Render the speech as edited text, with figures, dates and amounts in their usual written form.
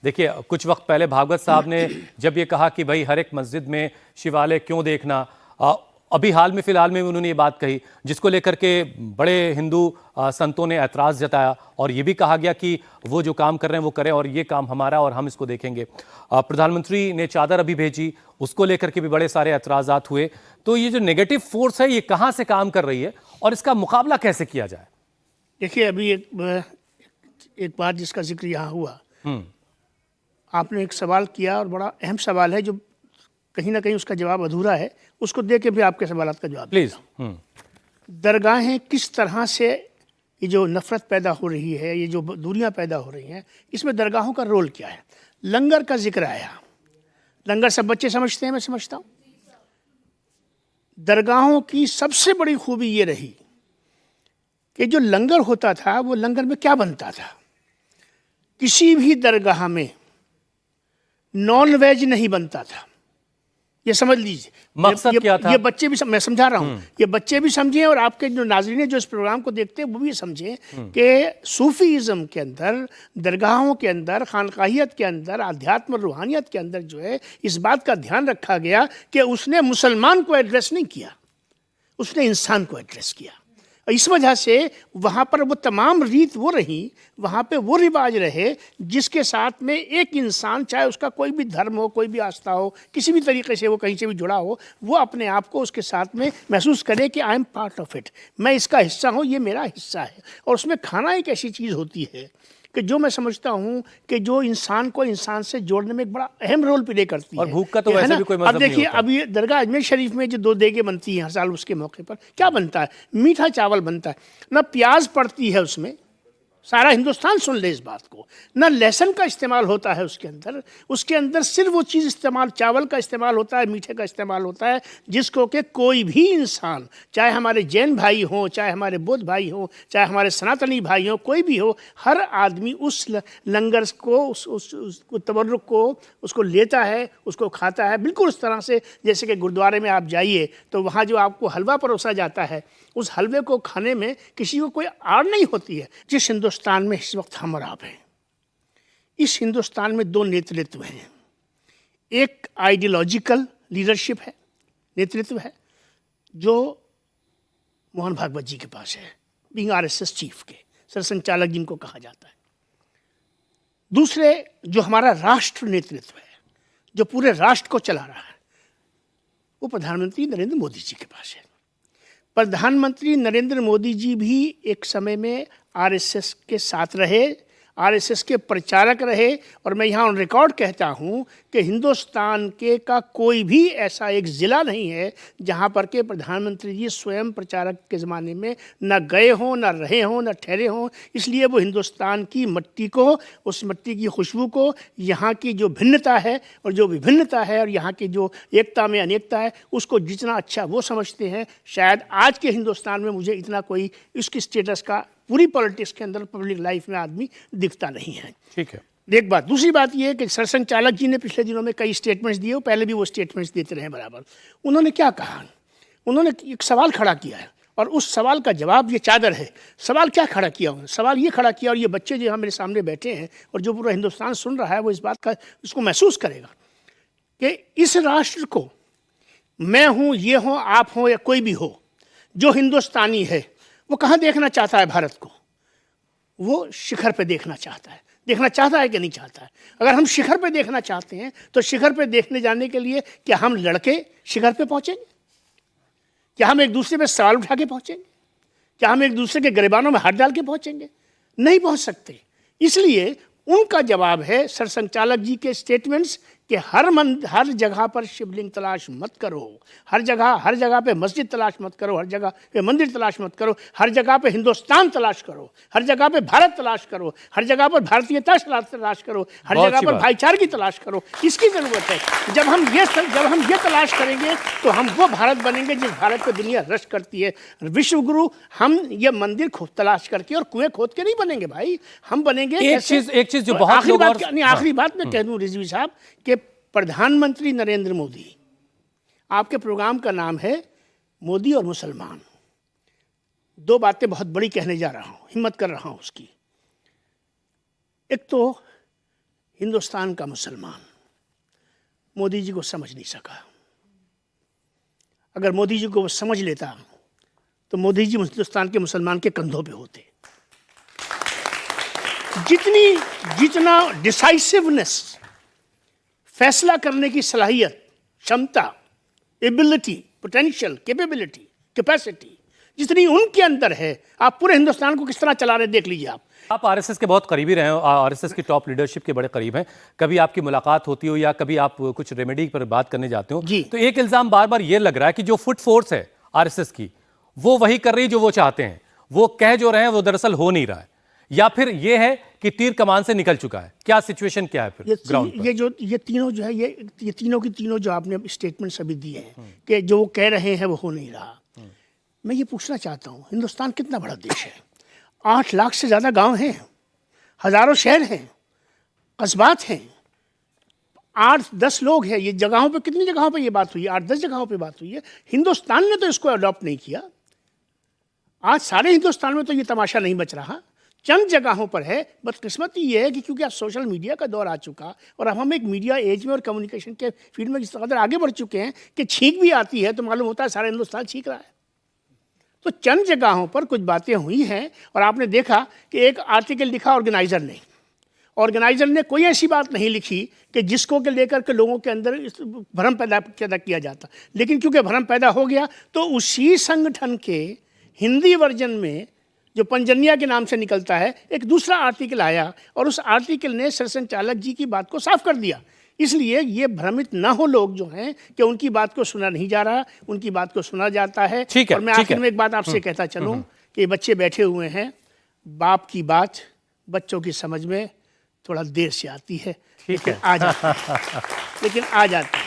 देखिए, कुछ वक्त पहले भागवत साहब ने जब ये कहा कि भाई हर एक मस्जिद में शिवालय क्यों देखना, अभी हाल में फिलहाल में उन्होंने ये बात कही, जिसको लेकर के बड़े हिंदू संतों ने ऐतराज जताया और ये भी कहा गया कि वो जो काम कर रहे हैं वो करें और ये काम हमारा और हम इसको देखेंगे। प्रधानमंत्री ने चादर अभी भेजी, उसको लेकर के भी बड़े सारे ऐतराजात हुए। तो ये जो नेगेटिव फोर्स है ये कहाँ से काम कर रही है और इसका मुकाबला कैसे किया जाए? देखिए, अभी एक बात जिसका जिक्र यहाँ हुआ, आपने एक सवाल किया और बड़ा अहम सवाल है जो कहीं ना कहीं उसका जवाब अधूरा है, उसको दे के भी आपके सवाल का जवाब प्लीज। दरगाहें किस तरह से ये जो नफरत पैदा हो रही है, ये जो दूरियां पैदा हो रही हैं, इसमें दरगाहों का रोल क्या है? लंगर का जिक्र आया, लंगर सब बच्चे समझते हैं, मैं समझता हूँ। दरगाहों की सबसे बड़ी खूबी ये रही कि जो लंगर होता था वो लंगर में क्या बनता था। किसी भी दरगाह में नॉन वेज नहीं बनता था, ये समझ लीजिए। मकसद क्या था? ये बच्चे भी मैं समझा रहा हूँ, ये बच्चे भी समझें और आपके जो नाज़रीन जो इस प्रोग्राम को देखते हैं वो भी समझें कि सूफीज़म के अंदर, दरगाहों के अंदर, खानकाहियत के अंदर, आध्यात्म रूहानियत के अंदर जो है इस बात का ध्यान रखा गया कि उसने मुसलमान को एड्रेस नहीं किया, उसने इंसान को एड्रेस किया। इस वजह से वहाँ पर वो तमाम रीत वो रही, वहाँ पे वो रिवाज रहे जिसके साथ में एक इंसान, चाहे उसका कोई भी धर्म हो, कोई भी आस्था हो, किसी भी तरीके से वो कहीं से भी जुड़ा हो, वो अपने आप को उसके साथ में महसूस करे कि I am part of it, मैं इसका हिस्सा हूँ, ये मेरा हिस्सा है। और उसमें खाना एक ऐसी चीज़ होती है कि जो मैं समझता हूँ कि जो इंसान को इंसान से जोड़ने में एक बड़ा अहम रोल प्ले करती है। और भूख का तो वैसे भी कोई मतलब अब देखिए, नहीं होता। अब ये दरगाह अजमेर शरीफ में जो 2 देगे बनती हैं हर साल, उसके मौके पर क्या बनता है? मीठा चावल बनता है, ना प्याज पड़ती है उसमें, सारा हिंदुस्तान सुन ले इस बात को, ना लहसुन का इस्तेमाल होता है उसके अंदर सिर्फ वो चीज़ इस्तेमाल, चावल का इस्तेमाल होता है, मीठे का इस्तेमाल होता है, जिसको कि कोई भी इंसान, चाहे हमारे जैन भाई हों, चाहे हमारे बौद्ध भाई हों, चाहे हमारे सनातनी भाई हों, कोई भी हो, हर आदमी उस लंगर को, उस तबर्रुक को उसको लेता है, उसको खाता है। बिल्कुल उस तरह से जैसे कि गुरुद्वारे में आप जाइए तो वहाँ जो आपको हलवा परोसा जाता है, उस हलवे को खाने में किसी को कोई आड़ नहीं होती है। जिस हिंदुस्तान में इस वक्त हम और आप हैं, इस हिंदुस्तान में 2 नेतृत्व हैं। एक आइडियोलॉजिकल लीडरशिप है, नेतृत्व है, जो मोहन भागवत जी के पास है, बीइंग आरएसएस चीफ के सरसंचालक जिनको कहा जाता है। दूसरे जो हमारा राष्ट्र नेतृत्व है, जो पूरे राष्ट्र को चला रहा है, वो प्रधानमंत्री नरेंद्र मोदी जी के पास है। प्रधानमंत्री नरेंद्र मोदी जी भी एक समय में आरएसएस के साथ रहे, आरएसएस के प्रचारक रहे, और मैं यहाँ ऑन रिकॉर्ड कहता हूँ कि हिंदुस्तान के का कोई भी ऐसा एक ज़िला नहीं है जहाँ पर के प्रधानमंत्री जी स्वयं प्रचारक के ज़माने में न गए हों, न रहे हों, न ठहरे हों। इसलिए वो हिंदुस्तान की मिट्टी को, उस मिट्टी की खुशबू को, यहाँ की जो भिन्नता है और जो विभिन्नता है और यहाँ की जो एकता में अनेकता है, उसको जितना अच्छा वो समझते हैं, शायद आज के हिंदुस्तान में मुझे इतना कोई इसकी स्टेटस का पूरी पॉलिटिक्स के अंदर, पब्लिक लाइफ में आदमी दिखता नहीं है। ठीक है, एक बात। दूसरी बात यह है कि सरसंचालक जी ने पिछले दिनों में कई स्टेटमेंट्स दिए, पहले भी वो स्टेटमेंट्स देते रहे बराबर। उन्होंने क्या कहा? उन्होंने एक सवाल खड़ा किया है और उस सवाल का जवाब ये चादर है। सवाल क्या खड़ा किया उन्होंने? सवाल ये खड़ा किया, और ये बच्चे जो यहाँ मेरे सामने बैठे हैं और जो पूरा हिंदुस्तान सुन रहा है, वो इस बात का इसको महसूस करेगा कि इस राष्ट्र को, मैं हूँ, ये हो, आप हो या कोई भी हो, जो हिंदुस्तानी है वो कहाँ देखना चाहता है भारत को? वो शिखर पे देखना चाहता है। देखना चाहता है कि नहीं चाहता है? अगर हम शिखर पे देखना चाहते हैं तो शिखर पे देखने जाने के लिए क्या हम लड़के शिखर पे पहुंचेंगे? क्या हम एक दूसरे पे सवाल उठा के पहुंचेंगे? क्या हम एक दूसरे के गिरबानों में हाथ डाल के पहुंचेंगे? नहीं पहुंच सकते। इसलिए उनका जवाब है सरसंचालक जी के स्टेटमेंट्स कि हर जगह पर शिवलिंग तलाश मत करो, हर जगह पे मस्जिद तलाश मत करो, हर जगह पे मंदिर तलाश मत करो, हर जगह पे हिंदुस्तान तलाश करो, हर जगह पे भारत तलाश करो, हर जगह पर भारतीयता तलाश करो, हर जगह पर भाईचारे की तलाश करो। इसकी ज़रूरत है। जब हम ये तलाश करेंगे तो हम वो भारत बनेंगे जिस भारत को दुनिया रश करती है। विश्व गुरु हम ये मंदिर तलाश करके और कुएं खोद के नहीं बनेंगे भाई, हम बनेंगे एक चीज जो बहुत आखिरी बात मैं कह दूं रिजवी साहब कि प्रधानमंत्री नरेंद्र मोदी, आपके प्रोग्राम का नाम है मोदी और मुसलमान। 2 बातें बहुत बड़ी कहने जा रहा हूं, हिम्मत कर रहा हूं उसकी। एक तो हिंदुस्तान का मुसलमान मोदी जी को समझ नहीं सका। अगर मोदी जी को वो समझ लेता तो मोदी जी हिंदुस्तान के मुसलमान के कंधों पे होते। जितना डिसाइसिवनेस, फैसला करने की सलाहियत, क्षमता, एबिलिटी, पोटेंशियल, कैपेबिलिटी, कैपेसिटी जितनी उनके अंदर है, आप पूरे हिंदुस्तान को किस तरह चला रहे देख लीजिए आप आरएसएस के बहुत करीबी रहे हो, आरएसएस की टॉप लीडरशिप के बड़े करीब हैं। कभी आपकी मुलाकात होती हो या कभी आप कुछ रेमेडी पर बात करने जाते हो जी। तो एक इल्जाम बार बार ये लग रहा है कि जो फुट फोर्स है आरएसएस की वो वही कर रही जो वो चाहते हैं, वो कह जो रहे हैं वो दरअसल हो नहीं रहा है, या फिर ये है कि तीर कमान से निकल चुका है। क्या सिचुएशन क्या है फिर ग्राउंड पर? ये तीनों जो है ये तीनों की तीनों जो आपने स्टेटमेंट्स अभी दिए हैं कि जो वो कह रहे हैं वो हो नहीं रहा। मैं ये पूछना चाहता हूँ, हिंदुस्तान कितना बड़ा देश है, 8 लाख से ज़्यादा गांव हैं, हज़ारों शहर हैं, कस्बात हैं, 8-10 लोग हैं। ये जगहों पे कितनी जगहों पे ये बात हुई है? 8-10 जगहों पे बात हुई है। हिंदुस्तान ने तो इसको अडॉप्ट नहीं किया। आज सारे हिंदुस्तान में तो ये तमाशा नहीं बच रहा, चंद जगहों पर है। बदकिस्मती ये है कि क्योंकि अब सोशल मीडिया का दौर आ चुका और अब हम एक मीडिया एज में और कम्युनिकेशन के फील्ड में इस कदर आगे बढ़ चुके हैं कि छींक भी आती है तो मालूम होता है सारा हिंदुस्तान छींक रहा है। तो चंद जगहों पर कुछ बातें हुई हैं और आपने देखा कि एक आर्टिकल लिखा ऑर्गेनाइजर ने कोई ऐसी बात नहीं लिखी कि जिसको के लेकर के लोगों के अंदर भ्रम पैदा किया जाता, लेकिन क्योंकि भ्रम पैदा हो गया तो उसी संगठन के हिंदी वर्जन में जो पंजन्या के नाम से निकलता है एक दूसरा आर्टिकल आया और उस आर्टिकल ने सरसंचालक जी की बात को साफ कर दिया। इसलिए ये भ्रमित ना हो लोग जो हैं कि उनकी बात को सुना नहीं जा रहा, उनकी बात को सुना जाता है। और मैं आखिर में एक बात आपसे कहता चलूं कि बच्चे बैठे हुए हैं, बाप की बात बच्चों की समझ में थोड़ा देर से आती है, लेकिन आ जाती है।